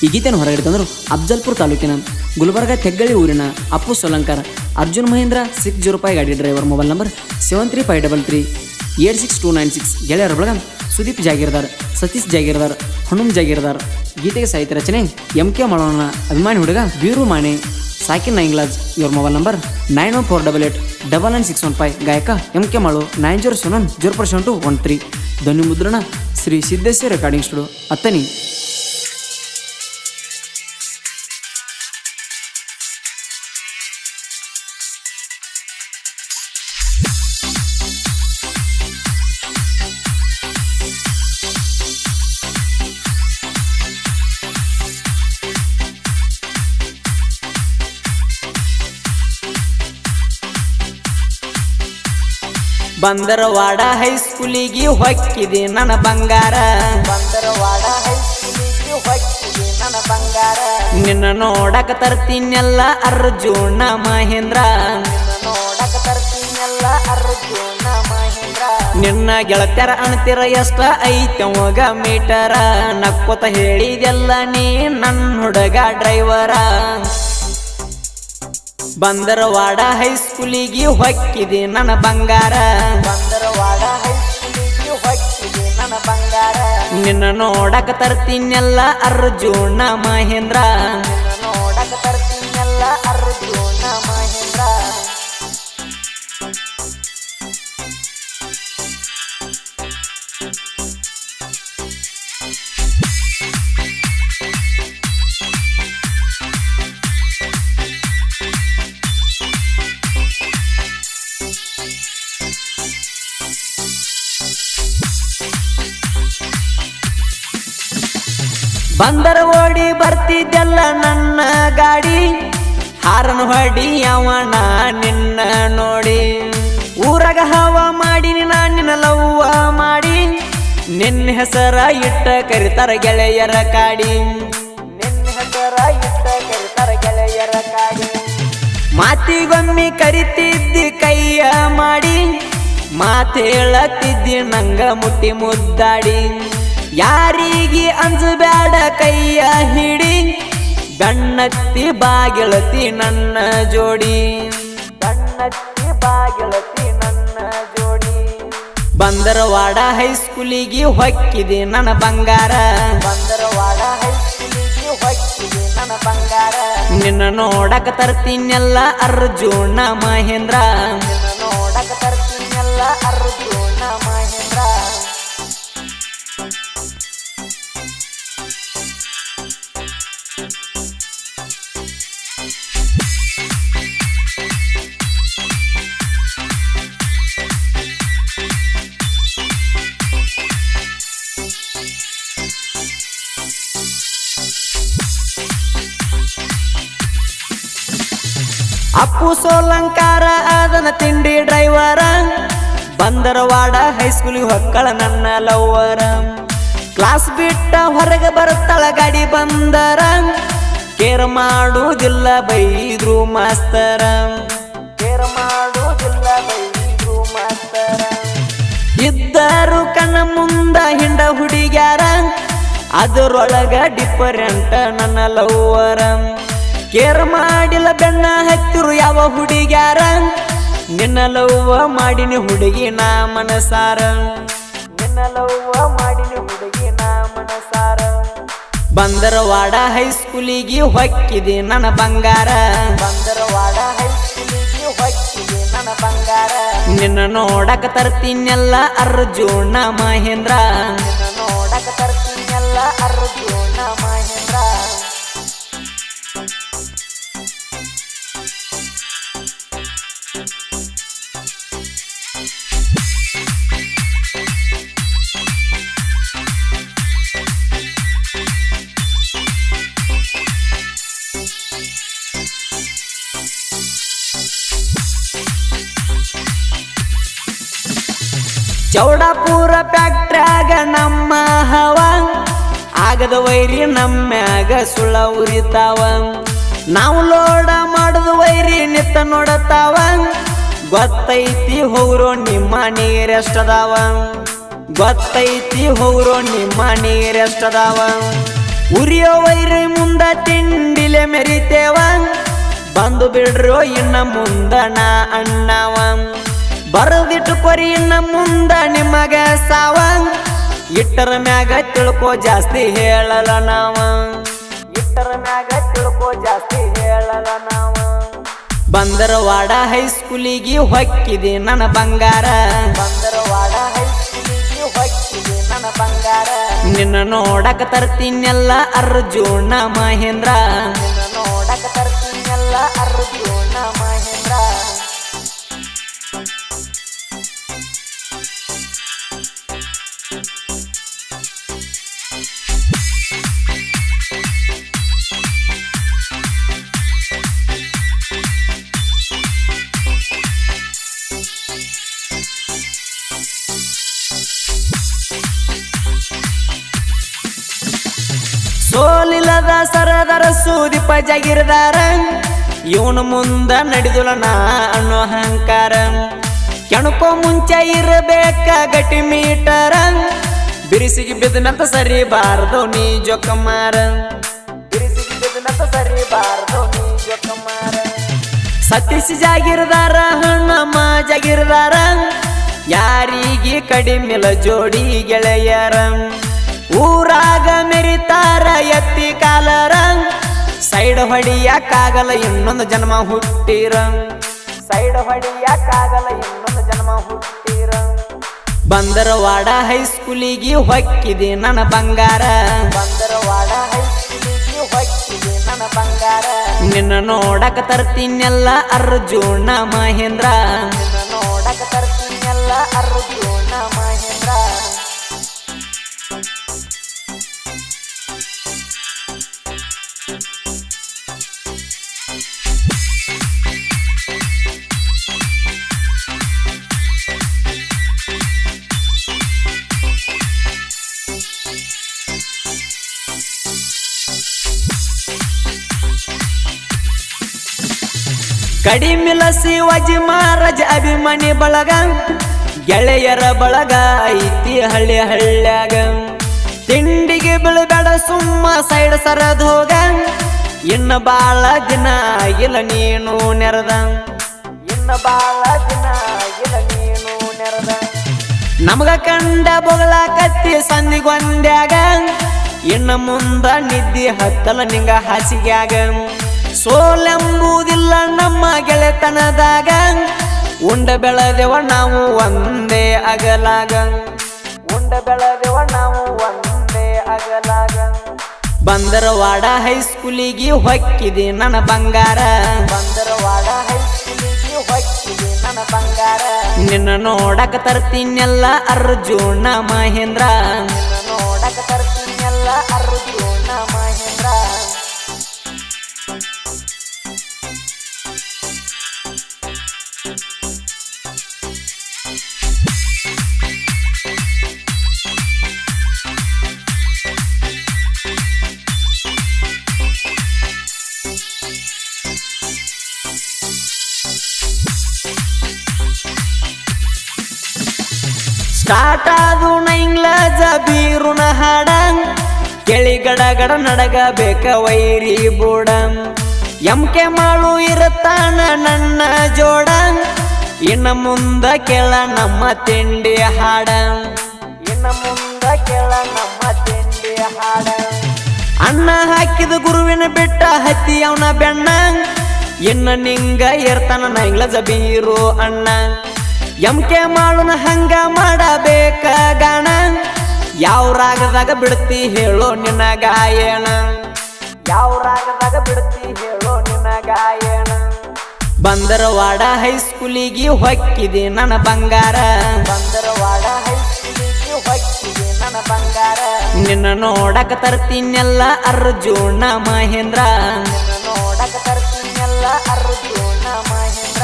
ಈ ಗೀತೆಯನ್ನು ಹೊರಗಿಡ್ತಂದ್ರು ಅಫ್ಜಲ್ಪುರ ತಾಲೂಕಿನ ಗುಲ್ಬರ್ಗ ತೆಗ್ಗಳಿ ಊರಿನ ಅಪ್ಪು ಸೋಲಂಕರ್ ಅರ್ಜುನ್ ಮಹೇಂದ್ರ 605 ಗಾಡಿ ಡ್ರೈವರ್. Mobile number 7353386296. ಗೆಳೆಯರ ಬಳಗ ಸುದೀಪ್ ಜಾಗೀರ್ದಾರ್, ಸತೀಶ್ ಜಾಗೀರ್ದಾರ್, ಹನುಮ್ ಜಾಗೀರ್ದಾರ್. ಗೀತೆಗೆ ಸಾಹಿತ್ಯ ರಚನೆ MK ಮಳವನ ಅಭಿಮಾನಿ ಹುಡುಗ ಬೀರು ಮಾಣೆ ಸಾಕಿನ್ ನೈಂಗ್ಲಾಜ್. ಇವ್ರ ಮೊಬೈಲ್ ನಂಬರ್ 9148889615. ಗಾಯಕ MK ಮಾಳು 907104%13. ಧ್ವನಿ ಮುದ್ರಣ ಶ್ರೀ ಸಿದ್ದೇಶ್ವರ ರೆಕಾರ್ಡಿಂಗ್ ಸ್ಟುಡಿಯೋ ಅತ್ತನಿ. ಬಂದರವಾಡ ಹೈಸ್ಕೂಲಿಗೆ ಹೊಕ್ಕಿದೆ ನನ್ನ ಬಂಗಾರ, ಬಂದರವಾಡ ಹೈಸ್ಕೂಲಿಗೆ ಹೊಕ್ಕಿದೆ ನನ್ನ ಬಂಗಾರ. ನಿನ್ನ ನೋಡಕ ತರ್ತೀನೆಲ್ಲ ಅರ್ಜುನ ಮಹೇಂದ್ರ, ನಿನ್ನ ನೋಡಕ ತರ್ತೀನೆಲ್ಲ ಅರ್ಜುನ ಮಹೇಂದ್ರ. ನಿನ್ನ ಗೆಳತ್ಯರ ಅಣ್ತಿರ ಎಷ್ಟ ಐತವಾಗ ಮೀಟರ, ನಕ್ಕೋತ ಹೇಳಿದೆಲ್ಲ ನೀ ನನ್ನ ಹುಡುಗ ಡ್ರೈವರ. ಬಂದರವಾಡ ಹೈಸ್ಕೂಲಿಗೆ ಹೊಕ್ಕಿದೆ ನನ್ನ ಬಂಗಾರ, ಬಂದರವಾಡ ಹೈಸ್ಕೂಲಿಗೆ ಹೊಕ್ಕಿದೆ ನನ್ನ ಬಂಗಾರ. ನಿನ್ನ ನೋಡಕ ತರ್ತೀನೆಲ್ಲ ಅರ್ಜುನ ಮಹೇಂದ್ರ, ನಿನ್ನ ನೋಡಕ ತರ್ತೀನೆಲ್ಲ ಅರ್ಜುನ ಮಹೇಂದ್ರ. ಬಂದರ ಓಡಿ ಬರ್ತಿದ್ದೆಲ್ಲ ನನ್ನ ಗಾಡಿ, ಹಾರನ್ ಹೊಡಿ ಅವನ ನಿನ್ನ ನೋಡಿ. ಊರಾಗ ಹವ ಮಾಡಿ ನಿನ್ನ ಲವ್ವ ಮಾಡಿ, ನಿನ್ನ ಹೆಸರ ಇಟ್ಟ ಕರಿತಾರ ಗೆಳೆಯರ ಕಾಡಿ, ನಿನ್ನ ಹೆಸರ ಇಟ್ಟ ಕರಿತಾರ ಗೆಳೆಯರ ಕಾಡಿ. ಮಾತಿಗೊಮ್ಮೆ ಕರಿತಿದ್ದಿ ಕೈಯ ಮಾಡಿ, ಮಾತೇಳತಿದ್ದಿ ನಂಗ ಮುಟ್ಟಿ ಮುದ್ದಾಡಿ. ಯಾರಿಗೆ ಅಂಜಬ್ಯಾಡ ಕೈಯ ಹಿಡಿ, ಗಣ್ಣತ್ತಿ ಬಾಗಿಳತಿ ನನ್ನ ಜೋಡಿ, ಗಣ್ಣತ್ತಿ ಬಾಗಿಳತಿ ನನ್ನ ಜೋಡಿ. ಬಂದರವಾಡ ಹೈಸ್ಕೂಲಿಗೆ ಹೊಕ್ಕಿದೆ ನನ್ನ ಬಂಗಾರ, ಬಂದರವಾಡ ಹೈಸ್ಕೂಲಿಗೆ ಹೊಕ್ಕಿದೆ ನನ್ನ ಬಂಗಾರ. ನಿನ್ನ ನೋಡಕ ತರ್ತೀನೆಲ್ಲ ಅರ್ಜುನ ಮಹೇಂದ್ರ, ನಿನ್ನ ನೋಡಕ ತರ್ತೀನೆಲ್ಲ ಅರ್ಜುನ ಮಹೇಂದ್ರ. ಅಪ್ಪು ಸೋಲಂಕಾರ ಅದನ ತಿಂಡಿ ಡ್ರೈವರ, ಬಂದರವಾಡ ಹೈಸ್ಕೂಲಿಗೆ ಹೊಕ್ಕಳ ನನ್ನ ಲವ್ವರ. ಕ್ಲಾಸ್ ಬಿಟ್ಟ ಹೊರಗೆ ಬರುತ್ತಳ ಗಾಡಿ ಬಂದರ, ಕೇರ್ ಮಾಡುವುದಿಲ್ಲ ಬೈದ್ರು ಮಾಸ್ತರ, ಕೇರ್ ಮಾಡುವುದಿಲ್ಲ ಬೈದ್ರು ಮಾಸ್ತರ. ಇದ್ದರು ಕಣ್ಣ ಮುಂದ ಹಿಂಡ ಹುಡುಗ್ಯಾರ, ಅದರೊಳಗ ಡಿಫರೆಂಟ್ ನನ್ನ ಲವ್ವರ. ಕೇರ್ ಮಾಡಿಲ್ಲ ಬೆನ್ನ ಹತ್ತಿರು ಯಾವ ಹುಡುಗ್ಯಾರ, ನಿನ್ನ ಲವ್ವ ಮಾಡಿನಿ ಹುಡುಗಿ ನಾ ಮನಸಾರ, ನಿನ್ನ ಲವ್ವ ಮಾಡಿನಿ ಹುಡುಗಿ ನಾ ಮನಸಾರ. ಬಂದರವಾಡ ಹೈಸ್ಕೂಲಿಗೆ ಹೊಕ್ಕಿದೆ ನನ್ನ ಬಂಗಾರ, ಬಂದರವಾಡ ಹೈಸ್ಕೂಲಿಗೆ ಹೊಕ್ಕಿದೆ ನನ್ನ ಬಂಗಾರ. ನಿನ್ನ ನೋಡಕ ತರ್ತೀನೆಲ್ಲ ಅರ್ಜುನ ಮಹೇಂದ್ರ, ನಿನ್ನ ನೋಡಕ ತರ್ತೀನೆಲ್ಲ ಅರ್ಜುನ ಮಹೇಂದ್ರ. ಚೌಡಾಪುರ ಫ್ಯಾಕ್ಟ್ರ್ಯಾಗ ನಮ್ಮ ಹವ, ಆಗದ ವೈರಿ ನಮ್ಮ್ಯಾಗ ಸುಳ ಉರಿತಾವ. ನಾವು ಲೋಡ ಮಾಡುದ ವೈರಿ ನಿತ್ತ ನೋಡತಾವ, ಗೊತ್ತೈತಿ ಹೋಗ್ರೋ ನಿಮ್ಮ ನೀರೆಷ್ಟದಾವ, ಗೊತ್ತೈತಿ ಹೋಗ್ರೋ ನಿಮ್ಮ ನೀರೆಷ್ಟದಾವ. ಉರಿಯೋ ವೈರಿ ಮುಂದ ತಿಂಡಿಲೆ ಮೆರಿತೇವ ಬಂದು ಬಿಡ್ರೋ ಇನ್ನ ಮುಂದ ನಾ ಅಣ್ಣವ ಬರದಿಟ್ಟು ಕೊರಿ ಇನ್ನ ಮುಂದ ನಿಮಗ ಸಾವ ಇಟ್ಟರ ಮ್ಯಾಗ ತಿಳ್ಕೋ ಜಾಸ್ತಿ ಹೇಳಲ್ಲ ನಾವ ಇಟ್ಟರ ಮ್ಯಾಗ ತಿಳ್ಕೋ ಜಾಸ್ತಿ ಹೇಳಲ್ಲ ನಾವ ಬಂದರವಾಡ ಹೈಸ್ಕೂಲಿಗೆ ಹೊಕ್ಕಿದೆ ನನ್ನ ಬಂಗಾರ ಬಂದರವಾಡ ಹೈಸ್ಕೂಲಿಗೆ ಹೊಕ್ಕಿದೆ ನನ್ನ ಬಂಗಾರ ನಿನ್ನ ನೋಡಕ ತರ್ತೀನೆಲ್ಲ ಅರ್ಜುನ ಮಹೇಂದ್ರ ನಿನ್ನ ನೋಡಕ ತರ್ತೀನೆಲ್ಲ ಅರ್ಜುನ ಮಹೇಂದ್ರ ಸೋಲಿಲ್ಲದ ಸರದಾರ ಸೂದಿಪ ಜಾಗಿರದಾರ ಇವನು ಮುಂದ ನಡೆದುಲ ನಾ ಅನ್ನೋ ಅಹಂಕಾರ ಕೆಣಕೋ ಮುಂಚೆ ಇರಬೇಕ ಗಟ್ಟಿ ಮೀಟರ ಬಿರಿಸಿಗೆ ಬಿದ್ದನಂತ ಸರಿಬಾರ್ದು ನೀ ಜೋಕಮಾರ ಬಿರಿಸಿಗೆ ಬಿದ್ದನಂತ ಸರಿಬಾರ್ದು ನೀ ಜೋಕಮಾರ ಸತೀಶ್ ಜಾಗಿರದಾರ ಹಣ್ಣಮ್ಮ ಜಾಗಿರದಾರ ಯಾರಿಗೆ ಕಡಿಮೆಲ ಜೋಡಿ ಗೆಳೆಯರ ಊರಾಗ ಮೆರಿತಾರ ಎತ್ತಿ ಕಾಲರ ಸೈಡ್ ಹೊಡಿಯಕ್ಕಾಗಲ್ಲ ಇನ್ನೊಂದು ಜನ್ಮ ಹುಟ್ಟಿರ ಸೈಡ್ ಹೊಡಿಯಕ್ಕಾಗಲ್ಲ ಇನ್ನೊಂದು ಜನ್ಮ ಹುಟ್ಟಿರ ಬಂದರವಾಡ ಹೈಸ್ಕೂಲಿಗೆ ಹೊಕ್ಕಿದೆ ನನ್ನ ಬಂಗಾರ ಬಂದರವಾಡ ಹೈಸ್ಕೂಲಿಗೆ ಹೊಕ್ಕಿದೆ ನನ್ನ ಬಂಗಾರ ನಿನ್ನ ನೋಡಕ ತರ್ತೀನೆಲ್ಲ ಅರ್ಜುನ ಮಹೇಂದ್ರ ನಿನ್ನ ನೋಡಕ ತರ್ತೀನೆಲ್ಲ ಅರ್ಜುನ ಮಹೇಂದ್ರ ಕಡಿಮಿಲ ಶಿವಾಜಿ ಮಹಾರಾಜ ಅಭಿಮಾನಿ ಬಳಗ ಗೆಳೆಯರ ಬಳಗ ಐತಿ ಹಳ್ಳಿ ಹಳ್ಳ್ಯಾಗ ತಿಂಡಿಗೆ ಬೀಳಬೇಡ ಸುಮ್ಮ ಸೈಡ್ ಸರದ್ ಹೋಗ ಇನ್ನ ಬಾಳ ದಿನ ಇಲ್ಲ ನೀನು ನೆರೆದ ಇನ್ನ ಬಾಳ ದಿನ ಇಲ್ಲ ನೀನು ನೆರೆದ ನಮಗ ಕಂಡ ಬೊಗಳ ಕತ್ತಿ ಸಂದಿಗೊಂದ್ಯಾಗ ಇನ್ನ ಮುಂದ ನಿದ್ದಿ ಹತ್ತಲ ನಿಂಗ ಹಾಸಿಗ್ಯಾಗ ಸೋಲೆಂಬುದಿಲ್ಲ ನಮ್ಮ ಗೆಳೆತನದಾಗ ಉಂಡ ಬೆಳೆದೆವ ನಾವು ಒಂದೇ ಅಗಲಾಗ ಉಂಡ ಬೆಳೆದೆವ ನಾವು ಒಂದೇ ಅಗಲಾಗ ಬಂದರವಾಡ ಹೈಸ್ಕೂಲಿಗೆ ಹೊಕ್ಕಿದೆ ನನ್ನ ಬಂಗಾರ ಬಂದರವಾಡ ಹೈಸ್ಕೂಲಿಗೆ ಹೊಕ್ಕಿದೆ ನನ್ನ ಬಂಗಾರ ನಿನ್ನ ನೋಡಕ ತರ್ತೀನೆಲ್ಲ ಅರ್ಜುನ ಮಹೇಂದ್ರ ನಿನ್ನ ನೋಡಕ ತರ್ತೀನೆಲ್ಲ ಅರ್ಜುನ ಮಹೇಂದ್ರ ಸ್ಟಾರ್ಟ್ ಆದು ನೈಂಗ್ಲಾಜ ಬೀರುನ ಹಾಡ ಕೆಳಿ ಗಡ ಗಡ ನಡಗಬೇಕ ವೈರಿ ಬೂಡ ಎಂಕೆ ಮಾಳು ಇರುತ್ತಾನ ನನ್ನ ಜೋಡ ಇನ್ನ ಮುಂದ ಕೆಳ ನಮ್ಮ ತಿಂಡಿ ಹಾಡ ಇನ್ನ ಮುಂದ ಕೆಳ ನಮ್ಮ ತಿಂಡಿ ಹಾಡ ಅಣ್ಣ ಹಾಕಿದ ಗುರುವಿನ ಬಿಟ್ಟ ಹತ್ತಿ ಅವನ ಬೆಣ್ಣ ಇನ್ನ ನಿಂಗ ಇರ್ತಾನ ನೈಂಗ್ಲಾಜ ಬೀರು ಅಣ್ಣ ಎಂಕೆ ಮಾಳುನ ಹಂಗ ಮಾಡಬೇಕ ಗಾಣ ಯಾವ ರಾಗದಾಗ ಬಿಡ್ತಿ ಹೇಳೋ ನಿನ್ನ ಗಾಯನ ಯಾವ ರಾಗದಾಗ ಬಿಡ್ತಿ ಹೇಳೋ ನಿನ್ನ ಗಾಯನ ಬಂದರವಾಡ ಹೈಸ್ಕೂಲಿಗೆ ಹೊಕ್ಕಿದೆ ನನ್ನ ಬಂಗಾರ ಬಂದರವಾಡ ಹೈಸ್ಕೂಲಿಗೆ ಹೊಕ್ಕಿದೆ ನನ್ನ ಬಂಗಾರ ನಿನ್ನ ನೋಡಕ ತರ್ತೀನೆಲ್ಲ ಅರ್ಜುನ ಮಹೇಂದ್ರ ನಿನ್ನ ನೋಡಕ ತರ್ತೀನೆಲ್ಲ ಅರ್ಜುನ ಮಹೇಂದ್ರ